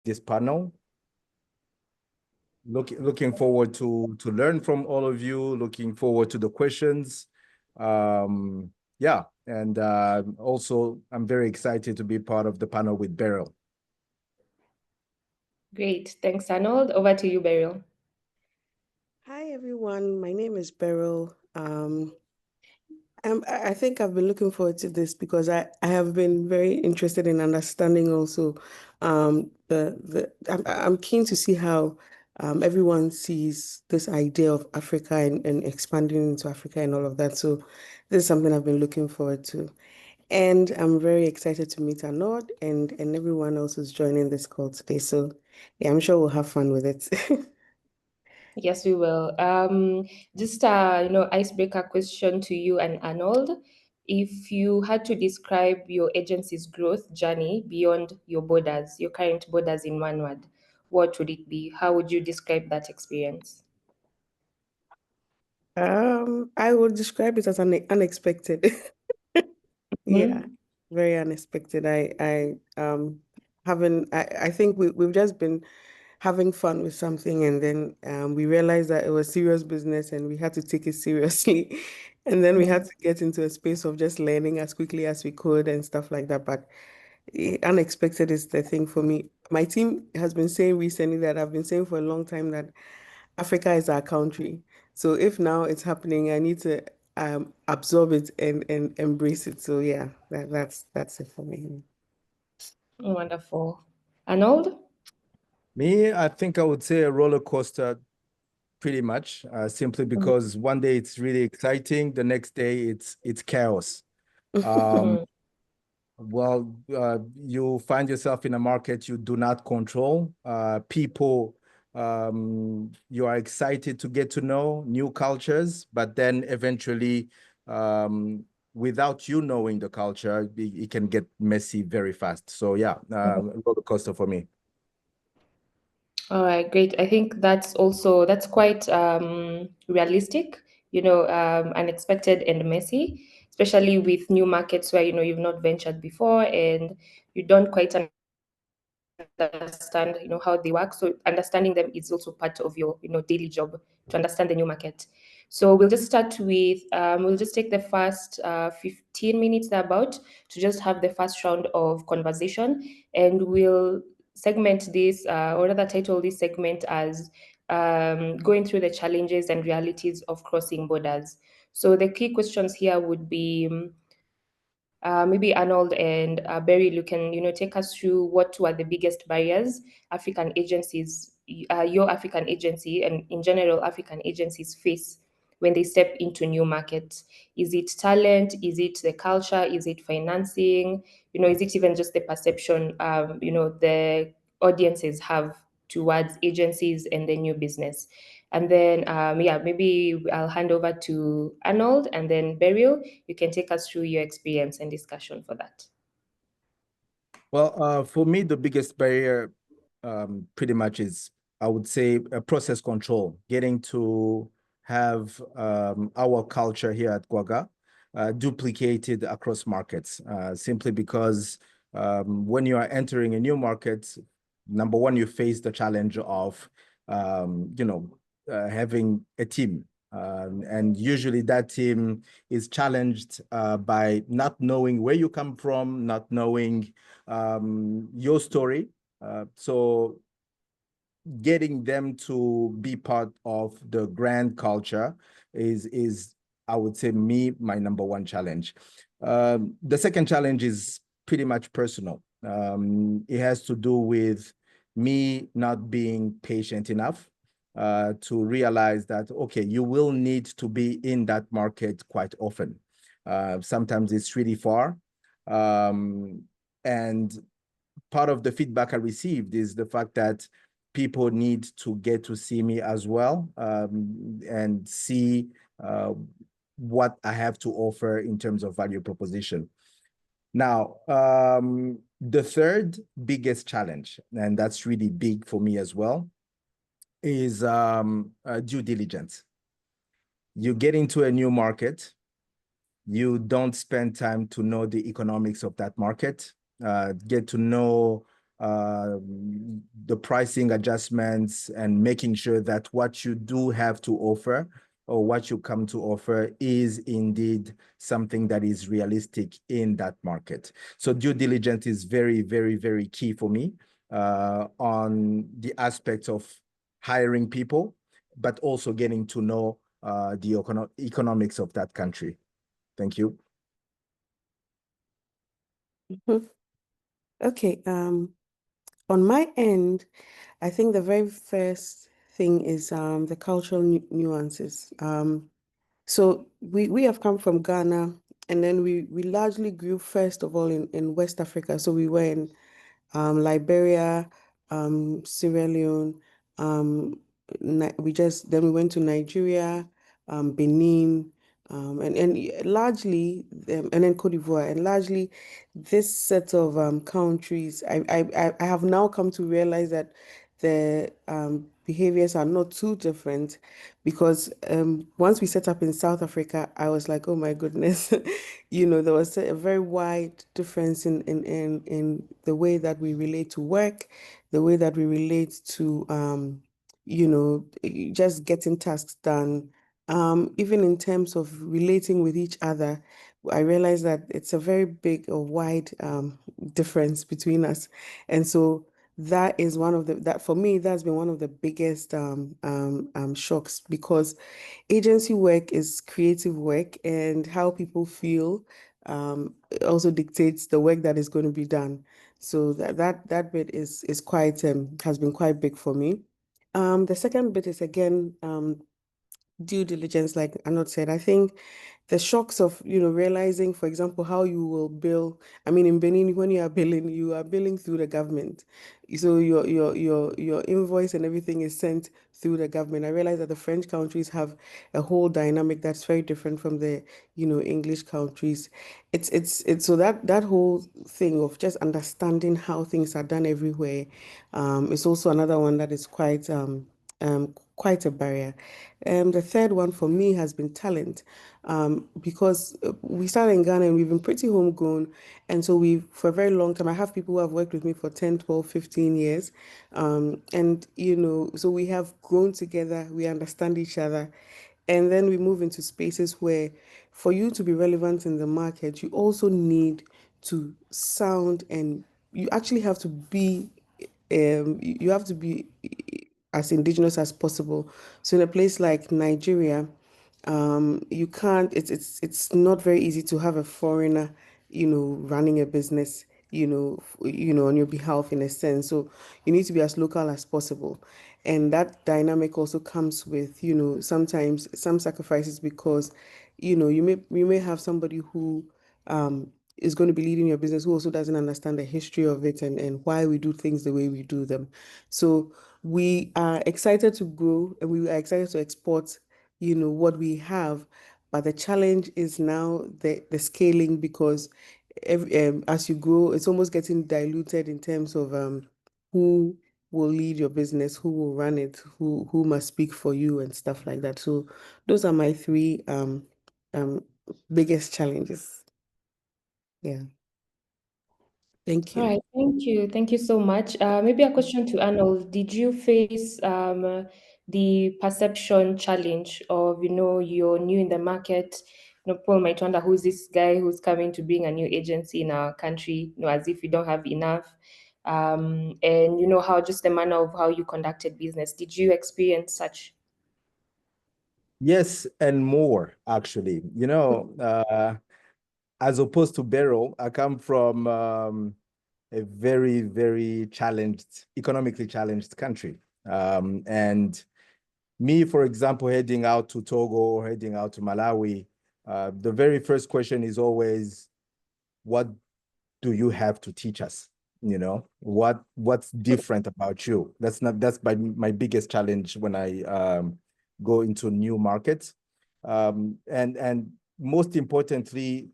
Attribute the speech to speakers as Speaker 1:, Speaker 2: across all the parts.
Speaker 1: this panel. Looking forward to learn from all of you. Looking forward to the questions. Yeah, and also I'm very excited to be part of the panel with Beryl.
Speaker 2: Great, thanks, Arnold. Over to you, Beryl.
Speaker 3: Hi, everyone. My name is Beryl. I think I've been looking forward to this because I have been very interested in understanding also I'm keen to see how everyone sees this idea of Africa and expanding into Africa and all of that. So this is something I've been looking forward to. And I'm very excited to meet Anod and everyone else who's joining this call today. So yeah, I'm sure we'll have fun with it.
Speaker 2: Yes, we will. Just icebreaker question to you and Arnold. If you had to describe your agency's growth journey beyond your borders, your current borders in one word, what would it be? How would you describe that experience?
Speaker 3: I would describe it as unexpected. Yeah,
Speaker 2: Mhm.
Speaker 3: very unexpected. I think we've just been having fun with something and then we realized that it was serious business and we had to take it seriously. And then we had to get into a space of just learning as quickly as we could and stuff like that. But unexpected is the thing for me. My team has been saying recently that I've been saying for a long time that Africa is our country. So if now it's happening, I need to absorb it and embrace it. So yeah, that's it for me.
Speaker 2: Wonderful. Arnold?
Speaker 1: Me, I think I would say a roller coaster, pretty much, simply because one day it's really exciting, the next day it's chaos. Um, Well, you find yourself in a market you do not control. People you are excited to get to know new cultures, but then eventually, without you knowing the culture, it can get messy very fast. So yeah, roller coaster for me.
Speaker 2: All right, great. I think that's quite realistic, unexpected and messy, especially with new markets where you've not ventured before and you don't quite understand how they work. So understanding them is also part of your daily job to understand the new market. So we'll just take the first 15 minutes about to just have the first round of conversation, and we'll segment this, or rather title this segment as going through the challenges and realities of crossing borders. So the key questions here would be maybe Arnold and Beryl, you can take us through what were the biggest barriers African agencies, your African agency, and in general African agencies face when they step into new markets. Is it talent? Is it the culture? Is it financing? Is it even just the perception the audiences have towards agencies and the new business? And then maybe I'll hand over to Arnold and then Beryl. You can take us through your experience and discussion for that.
Speaker 1: Well, for me, the biggest barrier pretty much is, I would say, process control, getting to have our culture here at Guaga duplicated across markets, simply because when you are entering a new market, number one, you face the challenge of, having a team. And usually that team is challenged by not knowing where you come from, not knowing your story. So getting them to be part of the grand culture is I would say my number one challenge. The second challenge is pretty much personal. It has to do with me not being patient enough to realize that, okay, you will need to be in that market quite often. Sometimes it's really far. And part of the feedback I received is the fact that people need to get to see me as well, and see what I have to offer in terms of value proposition. Now, the third biggest challenge, and that's really big for me as well, is due diligence. You get into a new market, you don't spend time to know the economics of that market, get to know the pricing adjustments, and making sure that what you do have to offer or what you come to offer is indeed something that is realistic in that market. So due diligence is very, very, very key for me on the aspect of hiring people, but also getting to know the economics of that country. Thank you.
Speaker 3: Okay. On my end, I think the very first thing is the cultural nuances. So we have come from Ghana, and then we largely grew first of all in West Africa. So we were in Liberia, Sierra Leone. We went to Nigeria, Benin, and largely, and then Cote d'Ivoire, and largely this set of countries. I have now come to realize that the behaviors are not too different, because once we set up in South Africa, I was like, oh my goodness, there was a very wide difference in the way that we relate to work, the way that we relate to just getting tasks done. Even in terms of relating with each other, I realized that it's a very big or wide difference between us. And so that is that for me, that's been one of the biggest shocks, because agency work is creative work, and how people feel it also dictates the work that is going to be done. So that bit is quite has been quite big for me. The second bit is again due diligence, like Arnold said. I think the shocks of, realizing, for example, how you will bill. I mean, in Benin, when you are billing through the government. So your invoice and everything is sent through the government. I realize that the French countries have a whole dynamic that's very different from the, English countries. It's so that whole thing of just understanding how things are done everywhere, is also another one that is quite a barrier. The third one for me has been talent, because we started in Ghana and we've been pretty homegrown. And so for a very long time, I have people who have worked with me for 10, 12, 15 years. And, so we have grown together, we understand each other. And then we move into spaces where, for you to be relevant in the market, you also need to sound, and you actually have to be you have to be as indigenous as possible. So in a place like Nigeria, you can't. It's not very easy to have a foreigner, running a business, on your behalf, in a sense. So you need to be as local as possible, and that dynamic also comes with, sometimes some sacrifices, because, you may have somebody who is going to be leading your business, who also doesn't understand the history of it, and why we do things the way we do them. So we are excited to grow, and we are excited to export, what we have. But the challenge is now the scaling, because as you grow, it's almost getting diluted in terms of who will lead your business, who will run it, who must speak for you, and stuff like that. So those are my three um biggest challenges. Yeah. Thank
Speaker 2: All
Speaker 3: you.
Speaker 2: right, thank you. Thank you so much. Maybe a question to Arnold. Did you face the perception challenge of, you're new in the market? Paul might wonder, who's this guy who's coming to bring a new agency in our country, as if we don't have enough. And how just the manner of how you conducted business. Did you experience such?
Speaker 1: Yes, and more, actually. As opposed to Beryl, I come from a very, very economically challenged country. And me, for example, heading out to Togo or heading out to Malawi, the very first question is always, what do you have to teach us? What's different about you? That's my biggest challenge when I go into new markets. And most importantly,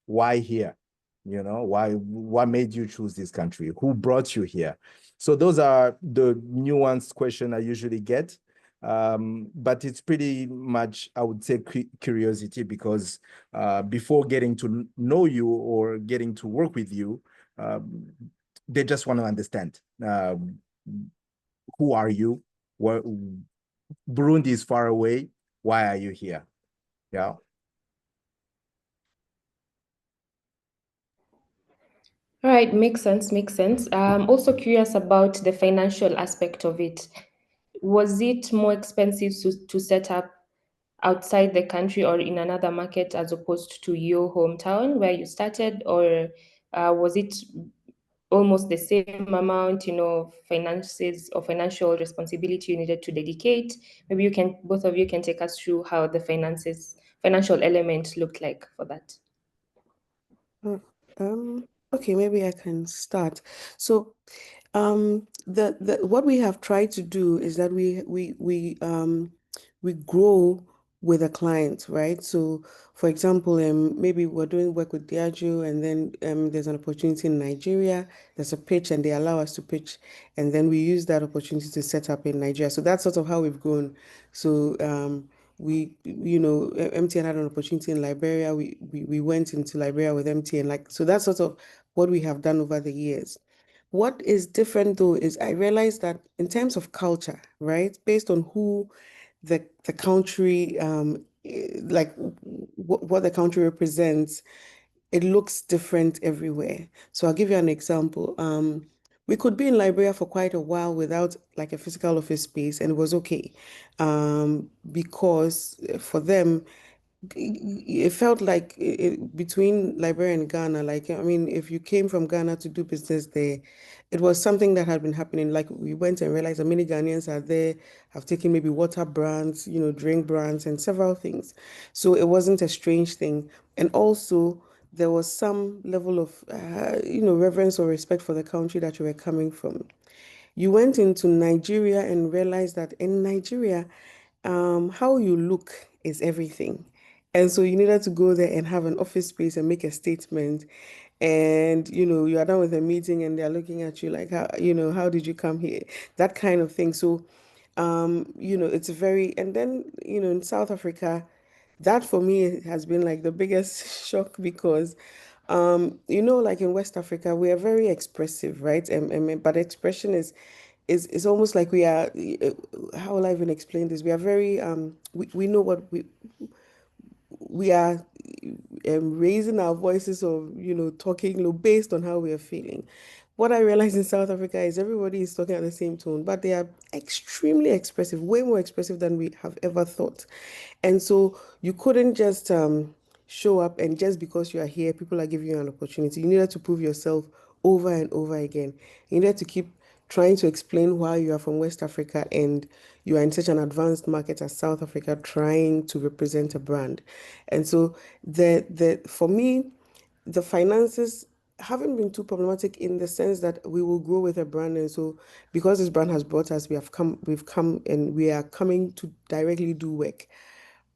Speaker 1: why here? What made you choose this country? Who brought you here? So those are the nuanced question I usually get. But it's pretty much, I would say, curiosity, because before getting to know you or getting to work with you, they just want to understand who are you? What Burundi is far away. Why are you here? Yeah.
Speaker 2: All right, makes sense, makes sense. I'm also curious about the financial aspect of it. Was it more expensive to set up outside the country or in another market as opposed to your hometown where you started, or was it almost the same amount, finances or financial responsibility you needed to dedicate? Maybe both of you can take us through how the financial element looked like for that.
Speaker 3: Uh, okay, maybe I can start. So, the what we have tried to do is that we grow with a client, right? So, for example, maybe we're doing work with Diageo, and then there's an opportunity in Nigeria. There's a pitch, and they allow us to pitch, and then we use that opportunity to set up in Nigeria. So that's sort of how we've grown. So, MTN had an opportunity in Liberia. We went into Liberia with MTN. Like, so that's sort of what we have done over the years. What is different though is I realized that in terms of culture, right, based on who the country, like what the country represents, it looks different everywhere. So I'll give you an example. We could be in Liberia for quite a while without like a physical office space, and it was okay, because for them it felt like between Liberia and Ghana, like, I mean, if you came from Ghana to do business there, it was something that had been happening. Like, we went and realized that many Ghanaians are there, have taken maybe water brands, drink brands, and several things. So it wasn't a strange thing. And also, there was some level of, reverence or respect for the country that you were coming from. You went into Nigeria and realized that in Nigeria, how you look is everything. And so you needed to go there and have an office space and make a statement. And, you are done with a meeting and they're looking at you like, how did you come here? That kind of thing. So, it's very, and then, in South Africa, that for me has been like the biggest shock because, like in West Africa, we are very expressive, right? But expression is almost like we are, how will I even explain this? We are very, we know what we are raising our voices or talking based on how we are feeling. What I realize in South Africa is everybody is talking at the same tone, but they are extremely expressive, way more expressive than we have ever thought. And so you couldn't just show up and just because you are here, people are giving you an opportunity. You needed to prove yourself over and over again. You needed to keep trying to explain why you are from West Africa and you are in such an advanced market as South Africa trying to represent a brand. And so the for me, the finances haven't been too problematic in the sense that we will grow with a brand. And so because this brand has brought us, we've come and we are coming to directly do work.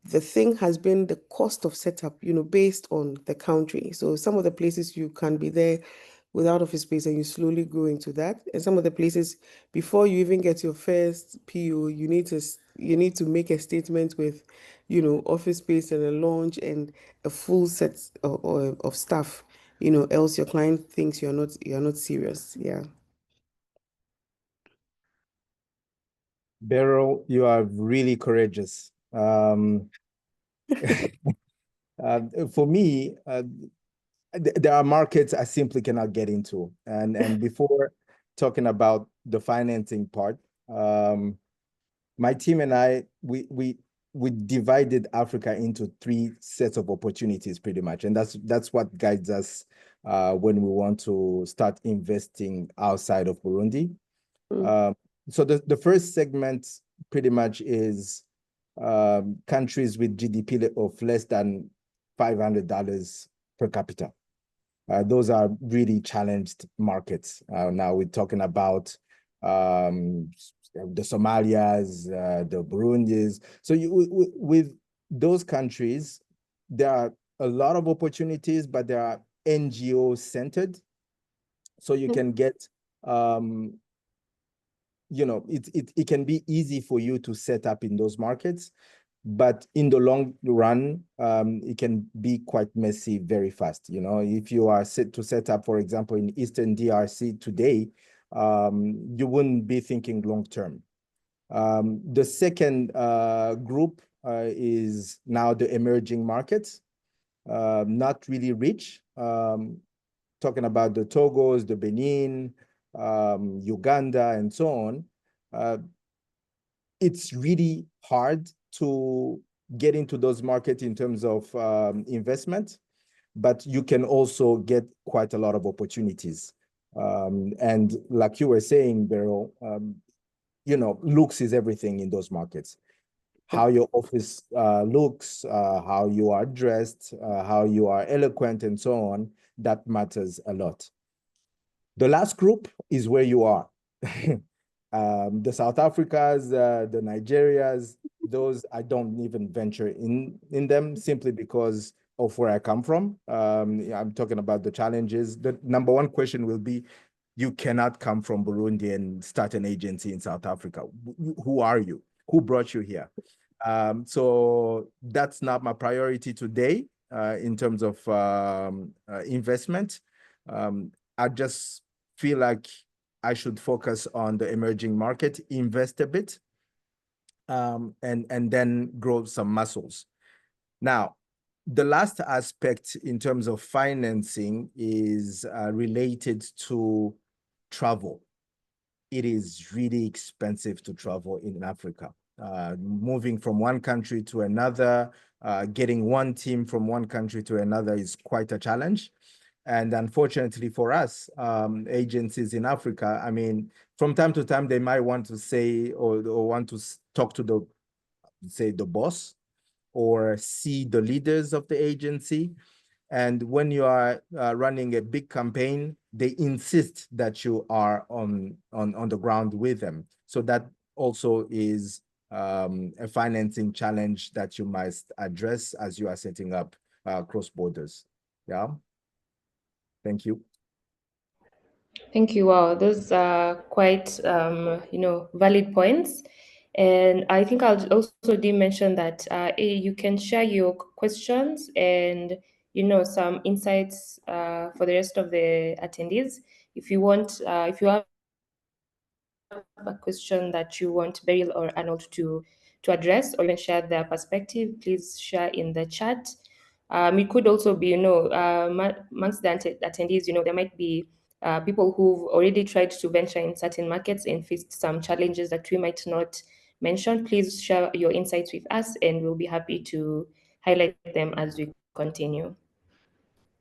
Speaker 3: The thing has been the cost of setup, based on the country. So some of the places you can be there without office space and you slowly grow into that. And some of the places, before you even get your first PO, you need to make a statement with, office space and a launch and a full set of staff, else your client thinks you're not serious. Yeah.
Speaker 1: Beryl, you are really courageous. For me, there are markets I simply cannot get into. And before talking about the financing part, my team and I, we divided Africa into 3 sets of opportunities pretty much. And that's what guides us when we want to start investing outside of Burundi. So the first segment pretty much is countries with GDP of less than $500 per capita. Those are really challenged markets. Now we're talking about the Somalias, the Burundis. So with those countries, there are a lot of opportunities, but they are NGO centered. So you can get it can be easy for you to set up in those markets. but in the long run, it can be quite messy very fast. You know, if you are set to set up, for example, in Eastern DRC today, you wouldn't be thinking long term. The second group is now the emerging markets, not really rich. Talking about the Togos, the Benin, Uganda, and so on. It's really hard to get into those markets in terms of investment, but you can also get quite a lot of opportunities. And like you were saying, Beryl, you know, looks is everything in those markets. How your office looks, how you are dressed, how you are eloquent, and so on, that matters a lot. The last group is where you are. The South Africas, the Nigerias, those I don't even venture in them simply because of where I come from. I'm talking about the challenges. The number one question will be, you cannot come from Burundi and start an agency in South Africa. Who are you? Who brought you here? So that's not my priority today in terms of investment. I just feel like I should focus on the emerging market, invest a bit, and then grow some muscles. Now, the last aspect in terms of financing is related to travel. It is really expensive to travel in Africa. Moving from one country to another, getting one team from one country to another is quite a challenge. And unfortunately for us, agencies in Africa, I mean, from time to time, they might want to say or want to talk to the, say, the boss or see the leaders of the agency. And when you are running a big campaign, they insist that you are on the ground with them. So that also is a financing challenge that you must address as you are setting up cross borders. Yeah. Thank you.
Speaker 2: Thank you. Wow, those are quite valid points. And I think I'll also did mention that you can share your questions and some insights for the rest of the attendees. If you want, if you have a question that you want Beryl or Arnold to address or even share their perspective, please share in the chat. It could also be, amongst the attendees, there might be people who've already tried to venture in certain markets and faced some challenges that we might not mention. Please share your insights with us and we'll be happy to highlight them as we continue.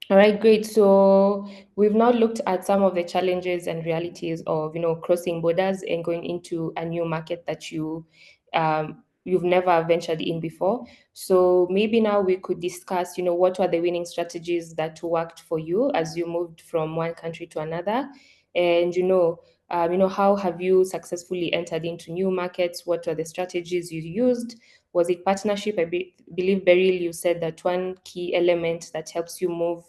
Speaker 2: All right, great. So we've now looked at some of the challenges and realities of, crossing borders and going into a new market that you've never ventured in before. So maybe now we could discuss, what were the winning strategies that worked for you as you moved from one country to another, and how have you successfully entered into new markets? What were the strategies you used? Was it partnership? Believe, Beryl, you said that one key element that helps you move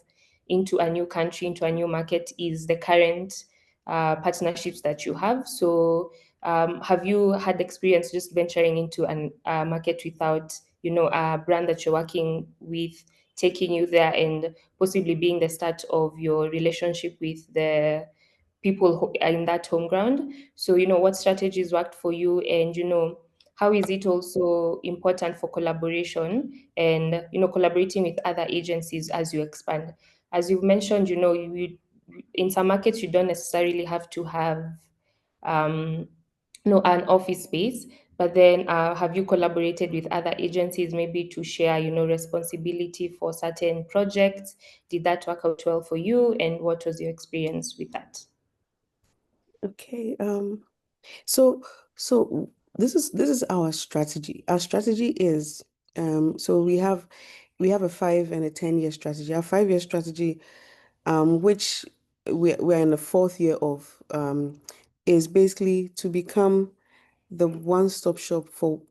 Speaker 2: into a new country, into a new market, is the current partnerships that you have. So have you had experience just venturing into a market without, a brand that you're working with taking you there and possibly being the start of your relationship with the people who are in that home ground? So, what strategies worked for you, and, how is it also important for collaboration and, collaborating with other agencies as you expand? As you've mentioned, in some markets, you don't necessarily have to have um, an office space, but then have you collaborated with other agencies maybe to share, responsibility for certain projects? Did that work out well for you? And what was your experience with that?
Speaker 3: Okay. So this is our strategy. Our strategy is so we have a 5 and a 10-year strategy. Our 5-year strategy, which we're in the 4th year of, is basically to become the one-stop shop for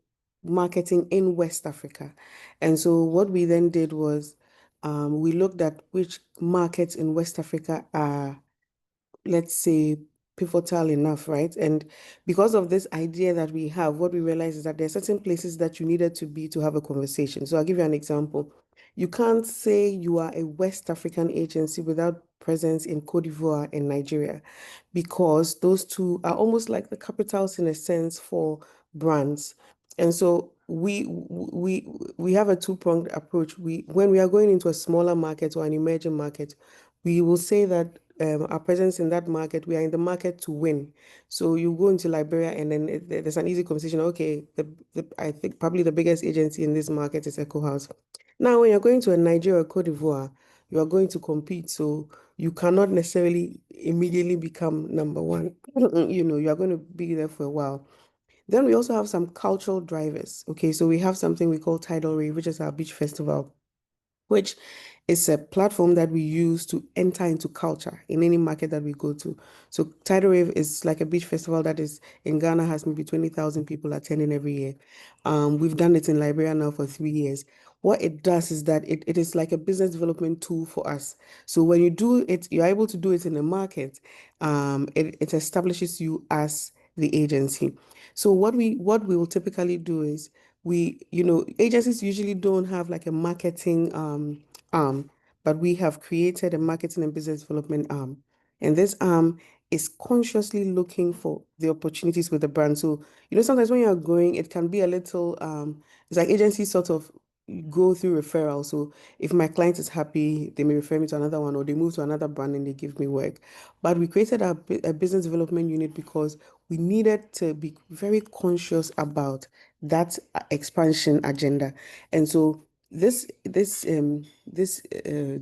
Speaker 3: marketing in West Africa. And so what we then did was we looked at which markets in West Africa are, let's say, pivotal enough, right? And because of this idea that we have, what we realize is that there are certain places that you needed to be to have a conversation. So I'll give you an example. You can't say you are a West African agency without presence in Cote d'Ivoire and Nigeria, because those two are almost like the capitals in a sense for brands. And so we have a two-pronged approach. When we are going into a smaller market or an emerging market, we will say that our presence in that market, we are in the market to win. So you go into Liberia and then there's an easy conversation. Okay, I think probably the biggest agency in this market is Echo House. Now, when you're going to a Nigeria or Cote d'Ivoire, you are going to compete. So you cannot necessarily immediately become number one. You are going to be there for a while. Then we also have some cultural drivers. Okay, so we have something we call Tidal Rave, which is our beach festival, which is a platform that we use to enter into culture in any market that we go to. So Tidal Rave is like a beach festival that is in Ghana, has maybe 20,000 people attending every year. We've done it in Liberia now for 3 years. What it does is that it is like a business development tool for us. So when you do it, you're able to do it in a market. It establishes you as the agency. So what we will typically do is agencies usually don't have like a marketing arm, but we have created a marketing and business development arm. And this arm is consciously looking for the opportunities with the brand. So, sometimes when you're growing, it can be a little, it's like agencies sort of go through referral. So if my client is happy, they may refer me to another one, or they move to another brand and they give me work. But we created a business development unit because we needed to be very conscious about that expansion agenda. And so this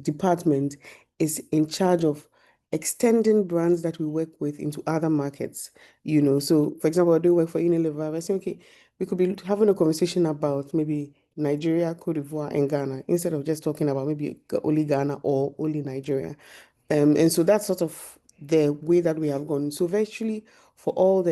Speaker 3: department is in charge of extending brands that we work with into other markets. So for example, I do work for Unilever. I say, okay, we could be having a conversation about maybe Nigeria, Cote d'Ivoire, and Ghana, instead of just talking about maybe only Ghana or only Nigeria. And so that's sort of the way that we have gone. So virtually for all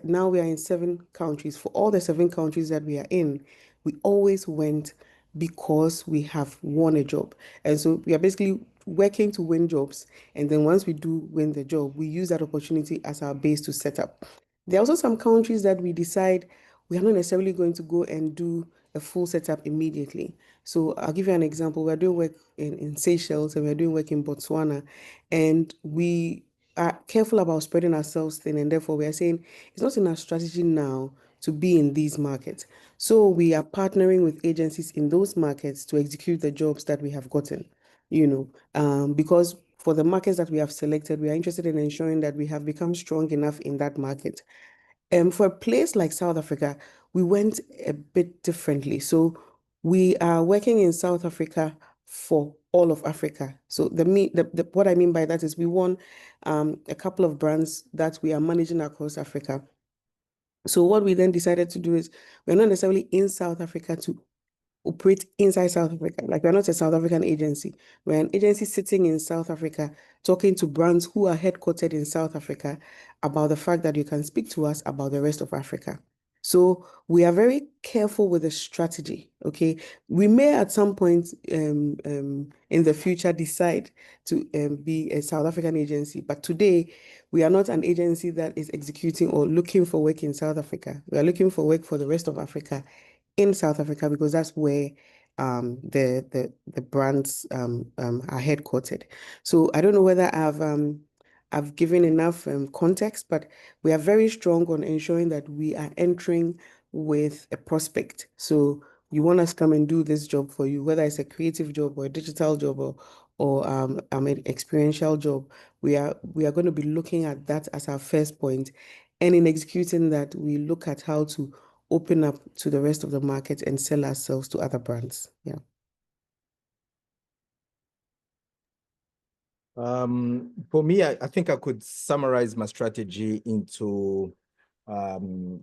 Speaker 3: now we are in 7 countries. For all the 7 countries that we are in, we always went because we have won a job. And so we are basically working to win jobs. And then once we do win the job, we use that opportunity as our base to set up. There are also some countries that we decide we are not necessarily going to go and do a full setup immediately. So I'll give you an example. We're doing work in Seychelles and we're doing work in Botswana, and we are careful about spreading ourselves thin, and therefore we are saying it's not in our strategy now to be in these markets. So we are partnering with agencies in those markets to execute the jobs that we have gotten, because for the markets that we have selected, we are interested in ensuring that we have become strong enough in that market. For a place like South Africa, we went a bit differently. So we are working in South Africa for all of Africa. So what I mean by that is we won a couple of brands that we are managing across Africa. So what we then decided to do is we're not necessarily in South Africa to operate inside South Africa. Like, we're not a South African agency. We're an agency sitting in South Africa, talking to brands who are headquartered in South Africa about the fact that you can speak to us about the rest of Africa. So we are very careful with the strategy, okay? We may at some point in the future decide to be a South African agency, but today we are not an agency that is executing or looking for work in South Africa. We are looking for work for the rest of Africa in South Africa, because that's where the brands are headquartered. So I don't know whether I've given enough context, but we are very strong on ensuring that we are entering with a prospect. So you want us to come and do this job for you, whether it's a creative job or a digital job or an experiential job. We are going to be looking at that as our first point. And in executing that, we look at how to open up to the rest of the market and sell ourselves to other brands. Yeah.
Speaker 1: For me, I think I could summarize my strategy into 2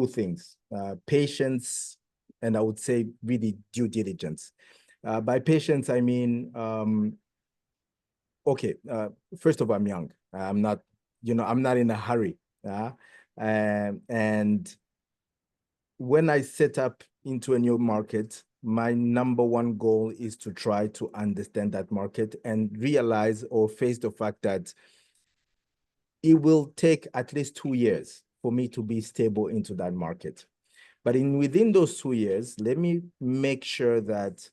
Speaker 1: things: patience, and I would say really due diligence. By patience, I mean, okay, first of all, I'm young. I'm not in a hurry. And when I set up into a new market, my number 1 goal is to try to understand that market and realize or face the fact that it will take at least 2 years for me to be stable into that market. But within those 2 years, let me make sure that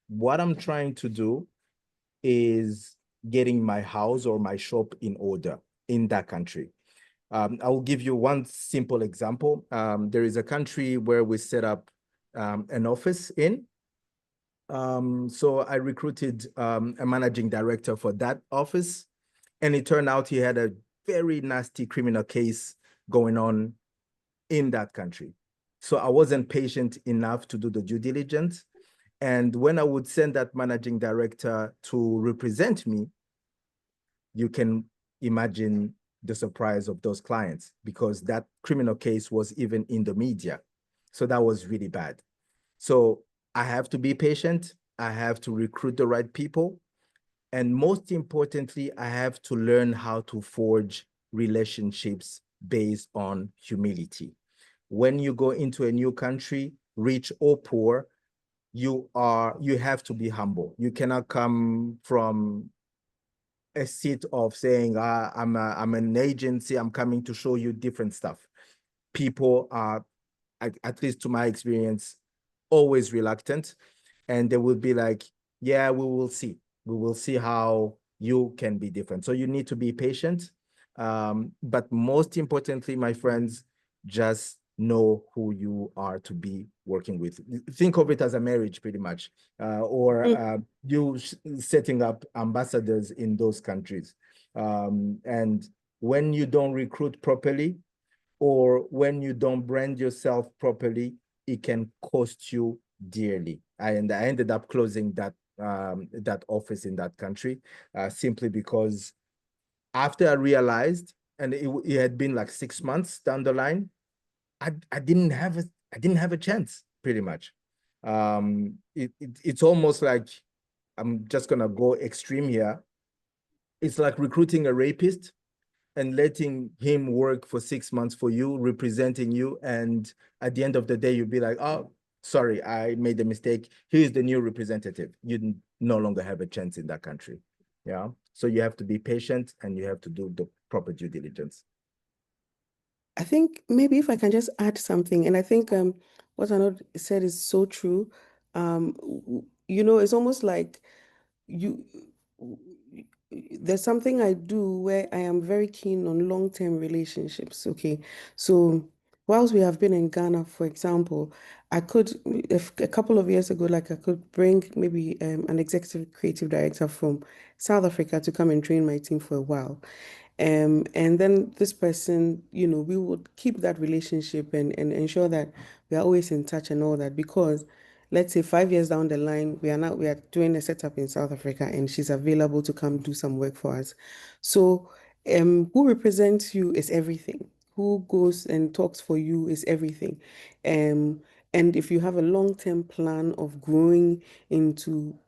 Speaker 1: what I'm trying to do is getting my house or my shop in order in that country. I will give you one simple example. There is a country where we set up an office in. So I recruited a managing director for that office, and it turned out he had a very nasty criminal case going on in that country. So I wasn't patient enough to do the due diligence. And when I would send that managing director to represent me, you can imagine the surprise of those clients, because that criminal case was even in the media. So that was really bad. So I have to be patient. I have to recruit the right people. And most importantly, I have to learn how to forge relationships based on humility. When you go into a new country, rich or poor, you have to be humble. You cannot come from a seat of saying, I'm an agency, I'm coming to show you different stuff. People are, at least to my experience, always reluctant, and they will be like, yeah, we will see. We will see how you can be different. So you need to be patient. But most importantly, my friends, just know who you are to be working with. Think of it as a marriage, pretty much, or you setting up ambassadors in those countries. And when you don't recruit properly, or when you don't brand yourself properly, it can cost you dearly. And I ended up closing that office in that country simply because after I realized, and it had been like 6 months down the line, I didn't have a chance, pretty much. It's almost like, I'm just gonna go extreme here. It's like recruiting a rapist and letting him work for 6 months for you, representing you. And at the end of the day, you'll be like, oh, sorry, I made a mistake. Here's the new representative. You no longer have a chance in that country. Yeah. So you have to be patient and you have to do the proper due diligence.
Speaker 3: I think maybe if I can just add something, and I think what Arnold said is so true. It's almost like you there's something I do where I am very keen on long-term relationships. Okay. So whilst we have been in Ghana, for example, I could, if a couple of years ago, like I could bring maybe an executive creative director from South Africa to come and train my team for a while. And then this person, we would keep that relationship and ensure that we are always in touch and all that, because let's say 5 years down the line, we are doing a setup in South Africa and she's available to come do some work for us. So who represents you is everything. Who goes and talks for you is everything. Um, and if you have a long-term plan of growing into,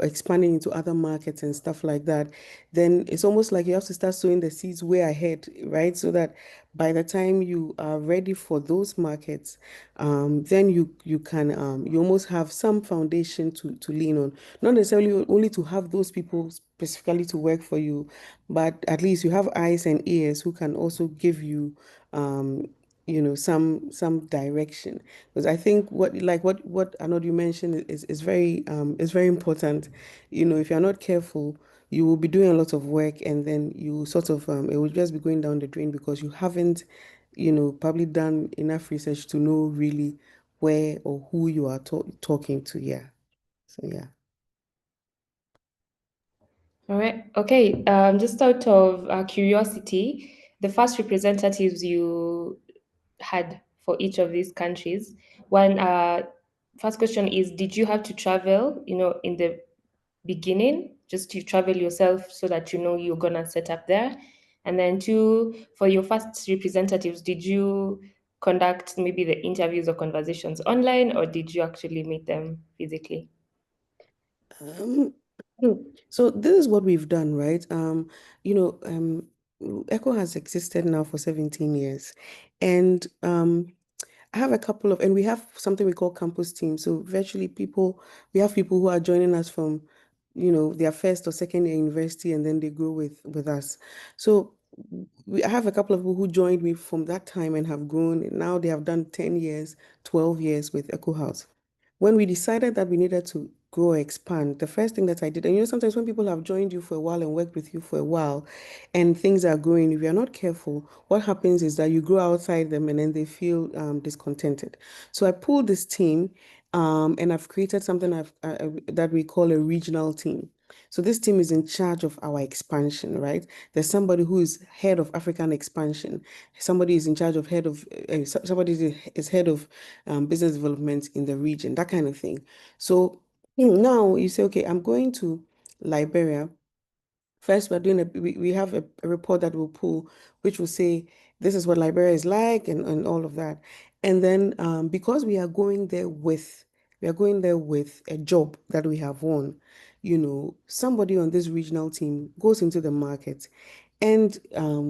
Speaker 3: expanding into other markets and stuff like that, then it's almost like you have to start sowing the seeds way ahead, right? So that by the time you are ready for those markets, then you can you almost have some foundation to lean on. Not necessarily only to have those people specifically to work for you, but at least you have eyes and ears who can also give you some direction. Because I think what I know you mentioned is very important. If you're not careful, you will be doing a lot of work, and then you sort of it will just be going down the drain because you haven't probably done enough research to know really where or who you are talking to. Yeah. So yeah.
Speaker 2: All right. Okay. Just out of curiosity, the first representatives you had for each of these countries. One first question is, did you have to travel, in the beginning, just to travel yourself so that you're gonna set up there? And then two, for your first representatives, did you conduct maybe the interviews or conversations online, or did you actually meet them physically?
Speaker 3: Um, so this is what we've done, right? You know, Echo has existed now for 17 years, and I have a couple of, and we have something we call campus teams. So virtually we have people who are joining us from, their first or second year university, and then they grow with us. So I have a couple of people who joined me from that time and have grown. Now they have done 10 years, 12 years with Echo House. When we decided that we needed to grow, expand, the first thing that I did, and sometimes when people have joined you for a while and worked with you for a while and things are growing, if you're not careful, what happens is that you grow outside them and then they feel discontented. So I pulled this team and I've created something that we call a regional team. So this team is in charge of our expansion, right? There's somebody who is head of African expansion. Somebody is in charge of somebody is head of business development in the region, that kind of thing. So now you say, okay, I'm going to Liberia. First, we have a report that we'll pull, which will say this is what Liberia is like and all of that. And then because we are going there with a job that we have won, somebody on this regional team goes into the market and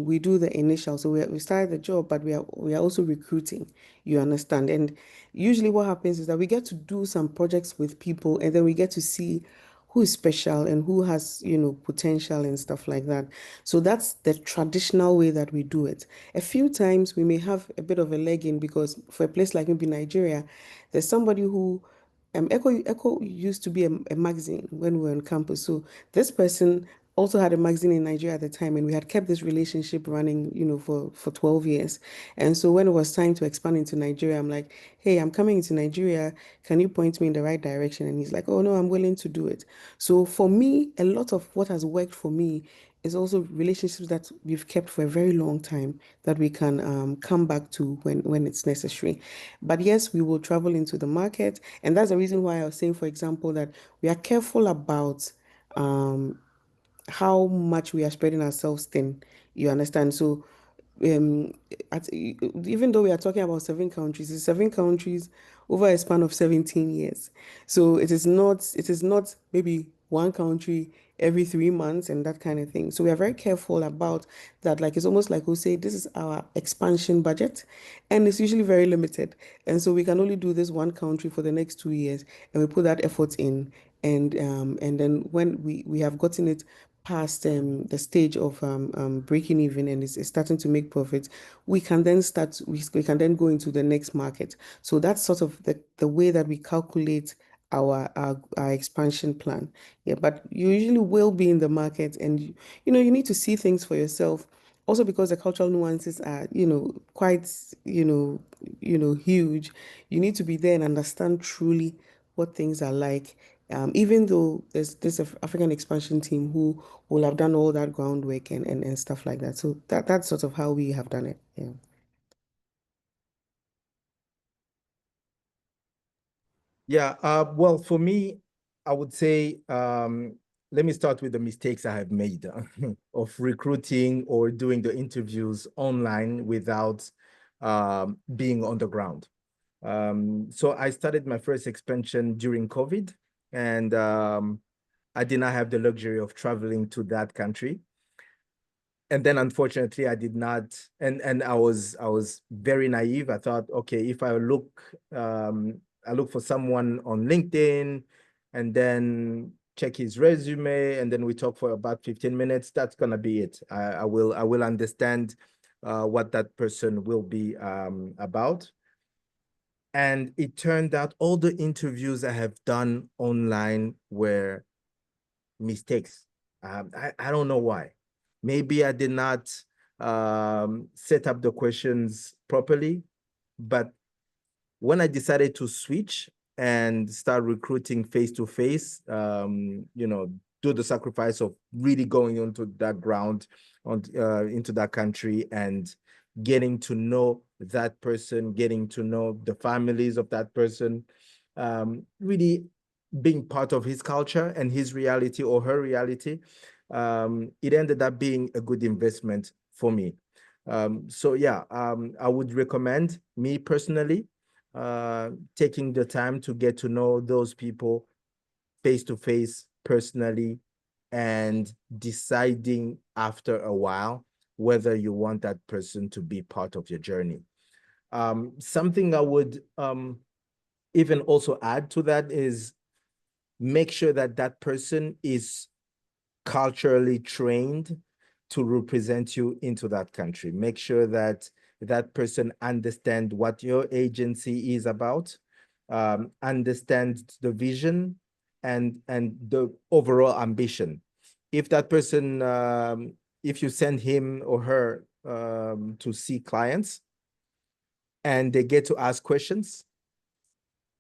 Speaker 3: we do the initial. So we started the job, but we are also recruiting, you understand. And usually what happens is that we get to do some projects with people and then we get to see who is special and who has, potential and stuff like that. So that's the traditional way that we do it. A few times we may have a bit of a leg in because for a place like maybe Nigeria, there's somebody who Echo used to be a magazine when we were on campus. So this person also had a magazine in Nigeria at the time, and we had kept this relationship running, for 12 years. And so when it was time to expand into Nigeria, I'm like, hey, I'm coming into Nigeria. Can you point me in the right direction? And he's like, oh no, I'm willing to do it. So for me, a lot of what has worked for me is also relationships that we've kept for a very long time that we can come back to when it's necessary. But yes, we will travel into the market. And that's the reason why I was saying, for example, that we are careful about um, how much we are spreading ourselves thin. You understand? So um even though we are talking about 7 countries, it's 7 countries over a span of 17 years. So it is not maybe one country every 3 months and that kind of thing. So we are very careful about that. Like it's almost like we say this is our expansion budget and it's usually very limited. And so we can only do this one country for the next 2 years and we put that effort in and then when we have gotten it past the stage of breaking even and it's starting to make profits, we can then go into the next market. So that's sort of the way that we calculate our expansion plan. Yeah, but you usually will be in the market and you need to see things for yourself. Also because the cultural nuances are, quite, huge. You need to be there and understand truly what things are like. Even though there's this African expansion team who will have done all that groundwork and stuff like that. So that's sort of how we have done it. Yeah.
Speaker 1: Yeah, well, for me, I would say, let me start with the mistakes I have made of recruiting or doing the interviews online without being on the ground. So I started my first expansion during COVID, and I did not have the luxury of traveling to that country. And then unfortunately I did not, and I was very naive. I thought, okay, if I look for someone on LinkedIn and then check his resume and then we talk for about 15 minutes, that's gonna be it. I will understand what that person will be about. And it turned out all the interviews I have done online were mistakes. I don't know why. Maybe I did not set up the questions properly, but when I decided to switch and start recruiting face to face, do the sacrifice of really going onto that ground, into that country and getting to know that person, getting to know the families of that person, really being part of his culture and his reality or her reality, it ended up being a good investment for me. So yeah, I would recommend, me personally, taking the time to get to know those people face to face, personally, and deciding after a while whether you want that person to be part of your journey. Something I would even also add to that is make sure that that person is culturally trained to represent you into that country. Make sure that that person understand what your agency is about, understand the vision and the overall ambition. If that person, if you send him or her to see clients and they get to ask questions,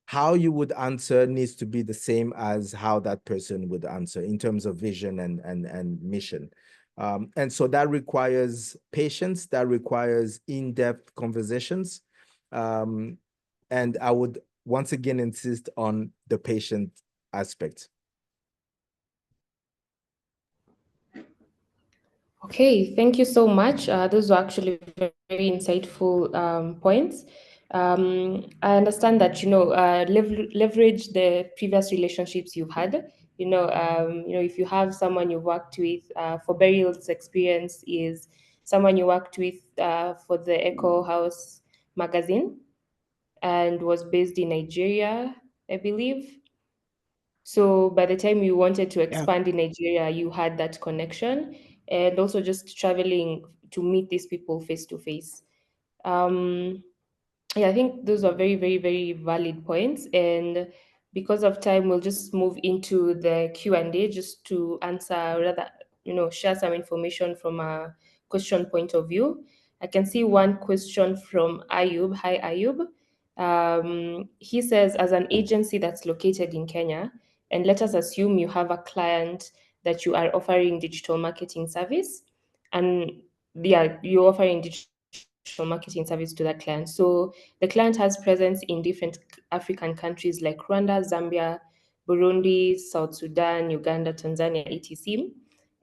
Speaker 1: how you would answer needs to be the same as how that person would answer in terms of vision and mission. And so that requires patience, that requires in-depth conversations. Um, and I would once again insist on the patient aspect.
Speaker 2: Okay, thank you so much. Those were actually very insightful points. I understand that leverage the previous relationships you've had. If you have someone you worked with, for Beryl's experience is someone you worked with for the Echo House magazine and was based in Nigeria, I believe. So by the time you wanted to
Speaker 3: Yeah.
Speaker 2: expand in Nigeria, you had that connection and also just traveling to meet these people face to face. Um, yeah, I think those are very, very, very valid points. And because of time, we'll just move into the Q&A just to answer, rather, share some information from a question point of view. I can see one question from Ayub. Hi, Ayub. He says, as an agency that's located in Kenya, and let us assume you have a client that you are offering digital marketing service, and yeah, you're offering digital marketing service to that client. So the client has presence in different African countries like Rwanda, Zambia, Burundi, South Sudan, Uganda, Tanzania, etc.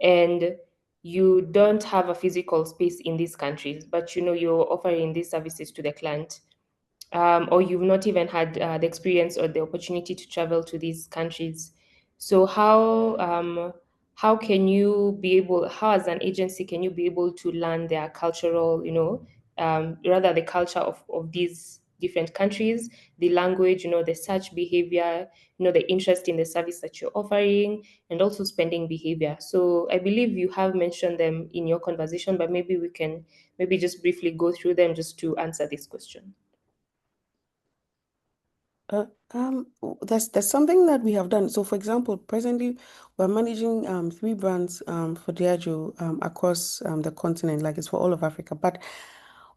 Speaker 2: And you don't have a physical space in these countries, but you're offering these services to the client, or you've not even had the experience or the opportunity to travel to these countries. So how can you be able, how as an agency can you be able to learn their cultural, rather the culture of these different countries, the language, the search behavior, the interest in the service that you're offering, and also spending behavior. So I believe you have mentioned them in your conversation, but maybe we can maybe just briefly go through them just to answer this question.
Speaker 3: Uh, there's something that we have done. So, for example, presently we're managing three brands for Diageo across the continent, like it's for all of Africa. But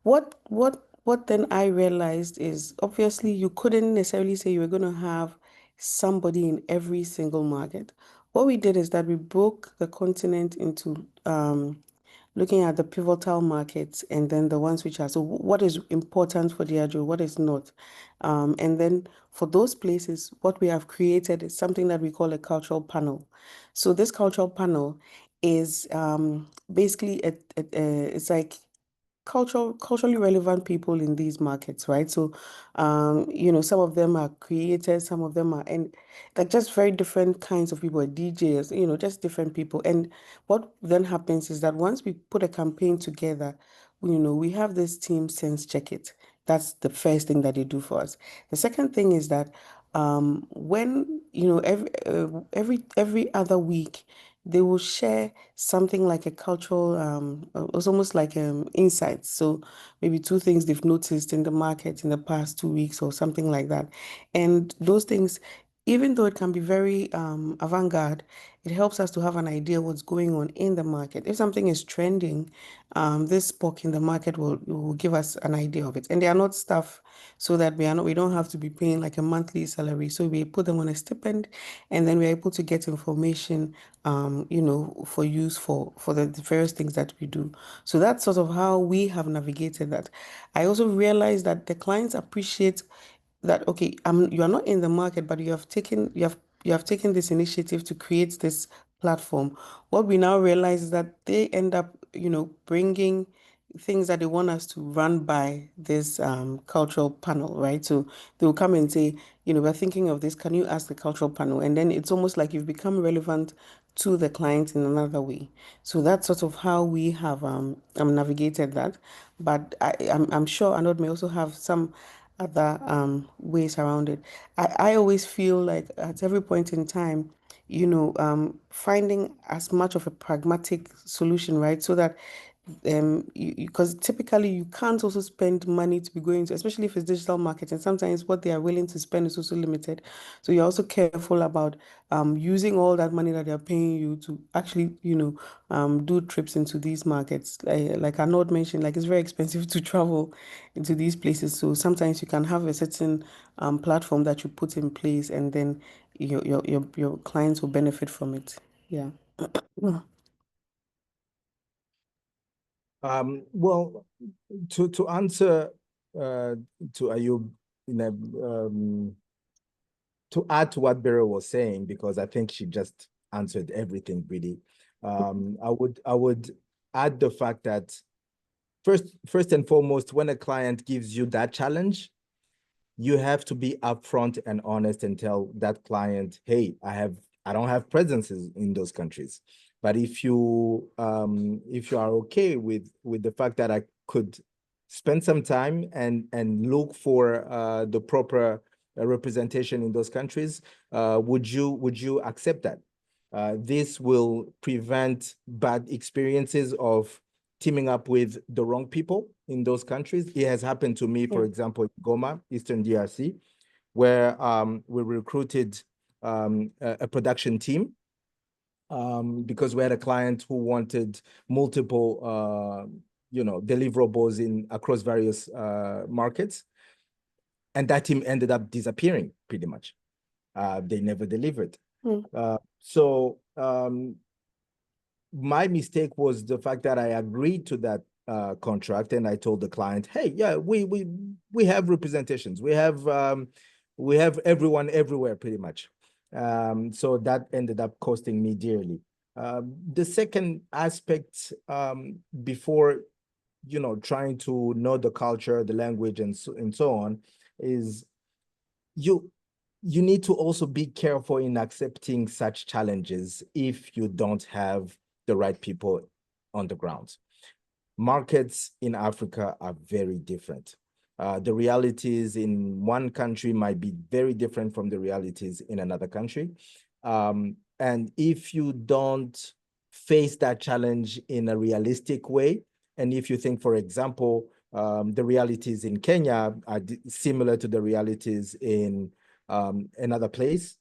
Speaker 3: what then I realized is obviously you couldn't necessarily say you were going to have somebody in every single market. What we did is that we broke the continent into looking at the pivotal markets and then the ones which are so what is important for Diageo, what is not. And then for those places, what we have created is something that we call a cultural panel. So this cultural panel is basically it's like culturally relevant people in these markets, right? So, some of them are creators, some of them are, and like just very different kinds of people, DJs, just different people. And what then happens is that once we put a campaign together, we have this team sense check it. That's the first thing that they do for us. The second thing is that when every other week they will share something like a cultural it's almost like insights. So maybe two things they've noticed in the market in the past 2 weeks or something like that. And those things, even though it can be very avant-garde, it helps us to have an idea what's going on in the market. If something is trending, this spoke in the market will give us an idea of it. And they are not stuff so that we don't have to be paying like a monthly salary. So we put them on a stipend, and then we're able to get information, for use for the various things that we do. So that's sort of how we have navigated that. I also realized that the clients appreciate that, okay, you are not in the market, but you have taken this initiative to create this platform. What we now realize is that they end up, bringing things that they want us to run by this cultural panel, right? So they will come and say, we're thinking of this. Can you ask the cultural panel? And then it's almost like you've become relevant to the client in another way. So that's sort of how we have navigated that. But I'm sure Anod may also have some other ways around it. I always feel like at every point in time, finding as much of a pragmatic solution, right? So that because typically you can't also spend money to be going to, especially if it's digital marketing. Sometimes what they are willing to spend is also limited. So you're also careful about using all that money that they're paying you to actually, do trips into these markets. Like Arnold mentioned, like it's very expensive to travel into these places. So sometimes you can have a certain platform that you put in place, and then your clients will benefit from it. Yeah.
Speaker 1: Well, to answer to Ayub, in a, to add to what Beryl was saying, because I think she just answered everything really. I would add the fact that first and foremost, when a client gives you that challenge, you have to be upfront and honest and tell that client, hey, I don't have presences in those countries. But if you are okay with the fact that I could spend some time and look for the proper representation in those countries, would you accept that? This will prevent bad experiences of teaming up with the wrong people in those countries. It has happened to me, for example, in Goma, Eastern DRC, where we recruited a production team because we had a client who wanted multiple, deliverables across various markets, and that team ended up disappearing pretty much. They never delivered. So my mistake was the fact that I agreed to that contract, and I told the client, "Hey, yeah, we have representations. We have everyone everywhere, pretty much." So that ended up costing me dearly. The second aspect, before trying to know the culture, the language, and so on, is you need to also be careful in accepting such challenges if you don't have the right people on the ground. Markets in Africa are very different. The realities in one country might be very different from the realities in another country. And if you don't face that challenge in a realistic way, and if you think, for example, the realities in Kenya are similar to the realities in another place,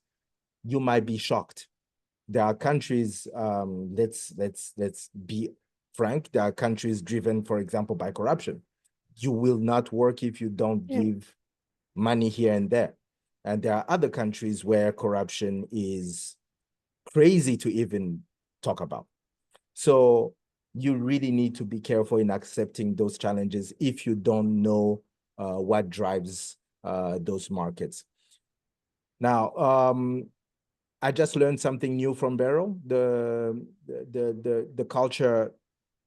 Speaker 1: you might be shocked. There are countries, let's be frank, there are countries driven, for example, by corruption. You will not work if you don't give money here and there. And there are other countries where corruption is crazy to even talk about. So you really need to be careful in accepting those challenges if you don't know what drives those markets. Now, I just learned something new from Beryl, the culture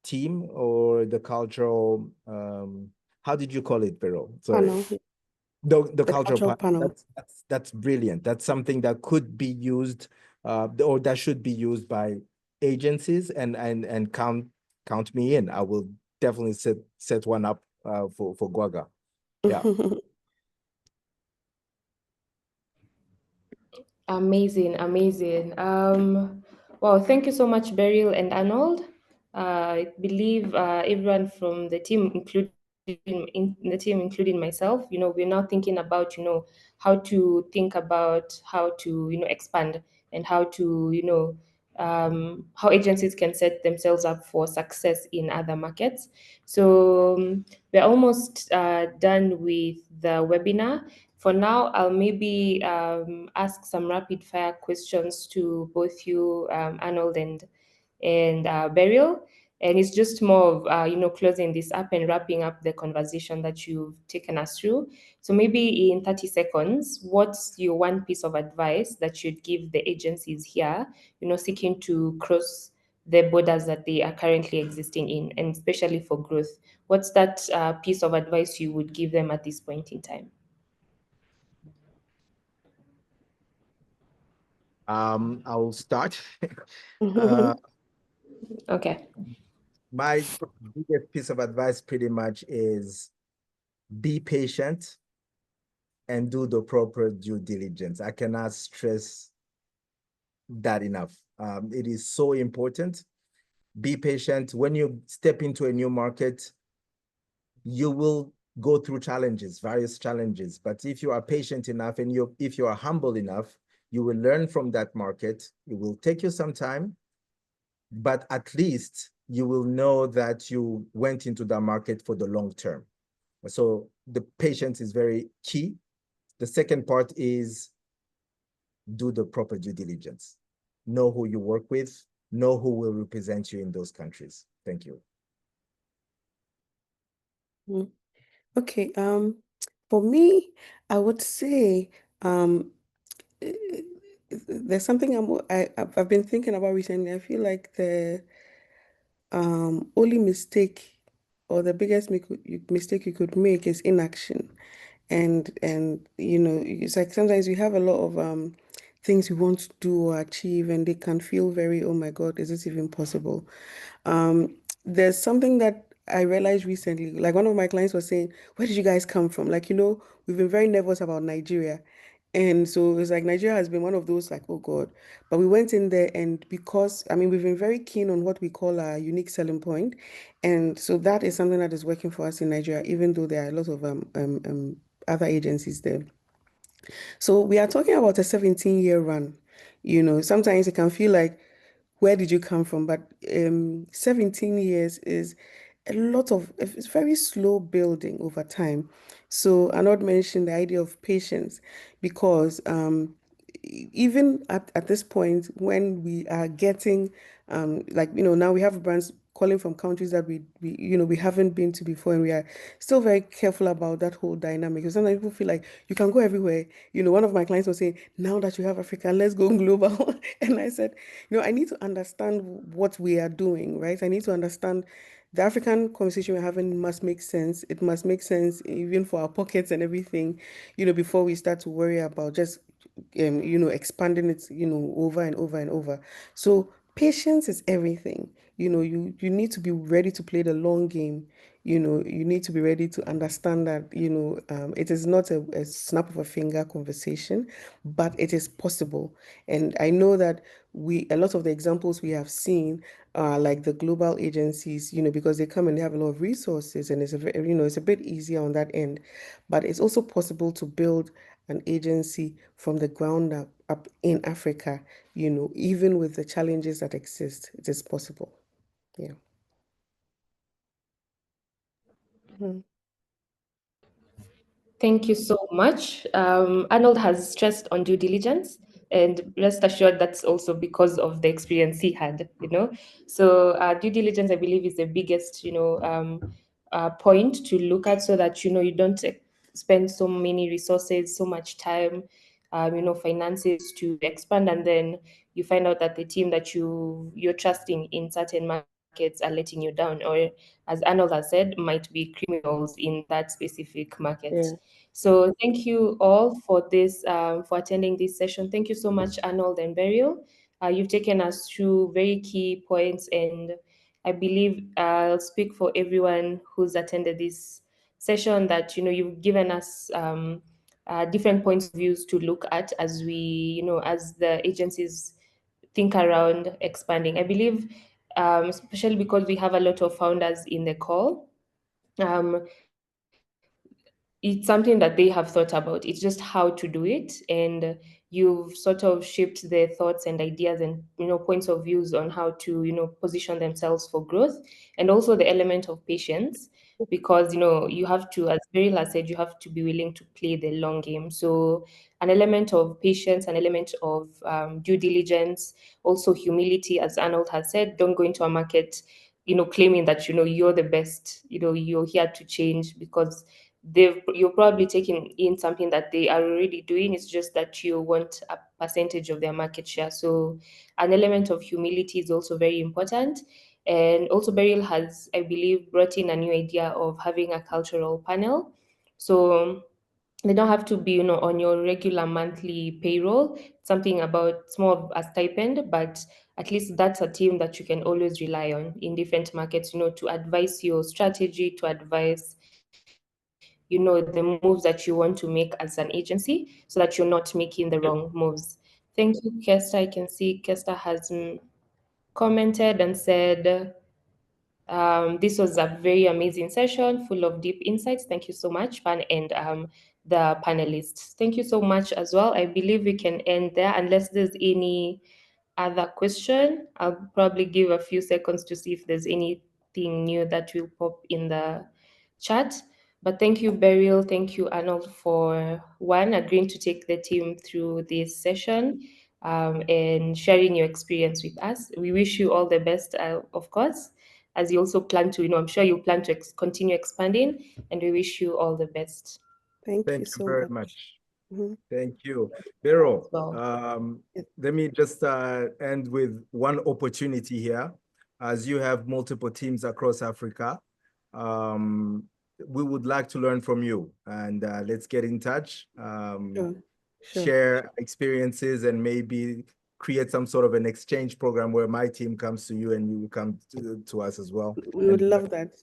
Speaker 1: team, or the cultural, how did you call it, Beryl? Sorry.
Speaker 3: Panel.
Speaker 1: The
Speaker 3: The
Speaker 1: cultural
Speaker 3: cultural panel.
Speaker 1: That's brilliant. That's something that could be used, or that should be used by agencies, and count me in. I will definitely set one up for Guaga. Yeah.
Speaker 2: Amazing, amazing. Well, thank you so much, Beryl and Arnold. I believe everyone from the team, including myself, we're now thinking about, how to think about how to, expand, and how to, how agencies can set themselves up for success in other markets. So we're almost done with the webinar. For now, I'll maybe ask some rapid fire questions to both you, Arnold and Beryl. And it's just more of, closing this up and wrapping up the conversation that you've taken us through. So maybe in 30 seconds, what's your one piece of advice that you'd give the agencies here, seeking to cross the borders that they are currently existing in, and especially for growth? What's that piece of advice you would give them at this point in time?
Speaker 1: I'll start.
Speaker 2: Okay.
Speaker 1: My biggest piece of advice pretty much is be patient and do the proper due diligence. I cannot stress that enough. It is so important. Be patient. When you step into a new market, you will go through challenges, various challenges. But if you are patient enough and if you are humble enough, you will learn from that market. It will take you some time, but at least you will know that you went into the market for the long term. So the patience is very key. The second part is do the proper due diligence. Know who you work with, know who will represent you in those countries. Thank you.
Speaker 3: Mm. Okay, for me, I would say eh, there's something I've been thinking about recently. I feel like the only mistake or the biggest mistake you could make is inaction. And it's like sometimes we have a lot of things we want to do or achieve, and they can feel very, oh my God, is this even possible? There's something that I realized recently. Like one of my clients was saying, where did you guys come from? Like, we've been very nervous about Nigeria. And so it's like Nigeria has been one of those, like, oh God. But we went in there, and because, I mean, we've been very keen on what we call our unique selling point. And so that is something that is working for us in Nigeria, even though there are a lot of other agencies there. So we are talking about a 17-year run. Sometimes it can feel like, where did you come from? But 17 years is it's very slow building over time. So Arnold mentioned the idea of patience because even at this point, when we are getting, now we have brands calling from countries that we haven't been to before, and we are still very careful about that whole dynamic. Because sometimes people feel like you can go everywhere. One of my clients was saying, now that you have Africa, let's go global. And I said, I need to understand what we are doing, right? I need to understand the African conversation we're having must make sense. It must make sense even for our pockets and everything, before we start to worry about just expanding it, over and over and over. So patience is everything. You need to be ready to play the long game. You need to be ready to understand that, it is not a snap of a finger conversation, but it is possible. And I know that a lot of the examples we have seen are like the global agencies, because they come and they have a lot of resources, and it's a bit easier on that end. But it's also possible to build an agency from the ground up in Africa, even with the challenges that exist, it is possible. Yeah. Mhm.
Speaker 2: Thank you so much. Arnold has stressed on due diligence, and rest assured that's also because of the experience he had. So due diligence, I believe, is the biggest, point to look at so that, you don't spend so many resources, so much time, finances to expand, and then you find out that the team that you're trusting in certain markets are letting you down, or as Arnold has said, might be criminals in that specific market.
Speaker 3: Yeah.
Speaker 2: So thank you all for this, for attending this session. Thank you so much, Arnold and Beryl. You've taken us through very key points, and I believe I'll speak for everyone who's attended this session that, you've given us different points of views to look at as as the agencies think around expanding. I believe, especially because we have a lot of founders in the call, um, it's something that they have thought about. It's just how to do it, and you've sort of shaped their thoughts and ideas and points of views on how to position themselves for growth, and also the element of patience, because you have to, as Beryl has said, you have to be willing to play the long game. So an element of patience, an element of due diligence, also humility, as Arnold has said. Don't go into a market claiming that you're the best, you're here to change, because you're probably taking in something that they are already doing. It's just that you want a percentage of their market share. So an element of humility is also very important. And also Beryl has, I believe, brought in a new idea of having a cultural panel. So they don't have to be on your regular monthly payroll. Something about, it's more of a stipend, but at least that's a team that you can always rely on in different markets, to advise your strategy, to advise the moves that you want to make as an agency, so that you're not making the wrong moves. Thank you, Kester. I can see Kester has commented and said, this was a very amazing session full of deep insights. Thank you so much, Pan, and the panelists. Thank you so much as well. I believe we can end there unless there's any other question. I'll probably give a few seconds to see if there's anything new that will pop in the chat. But thank you, Beryl. Thank you, Arnold, for agreeing to take the team through this session and sharing your experience with us. We wish you all the best, of course, as you also plan to, I'm sure you plan to continue expanding, and we wish you all the best.
Speaker 3: Thank you
Speaker 1: Thank you
Speaker 3: so
Speaker 1: very
Speaker 3: much.
Speaker 1: much.
Speaker 3: Mhm.
Speaker 1: Thank you. Beryl,
Speaker 2: Well,
Speaker 1: let me just end with one opportunity here. As you have multiple teams across Africa, we would like to learn from you, and let's get in touch,
Speaker 3: Sure.
Speaker 1: share experiences, and maybe create some sort of an exchange program where my team comes to you and you come to us as well.
Speaker 3: We would love that.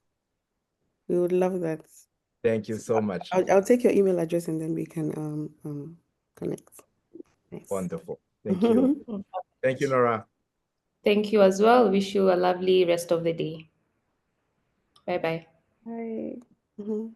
Speaker 3: We would love that.
Speaker 1: Thank you so much.
Speaker 3: I'll take your email address and then we can connect. Nice.
Speaker 1: Wonderful. Thank you. Thank you, Nora.
Speaker 2: Thank you as well. Wish you a lovely rest of the day. Bye-bye.
Speaker 3: Bye.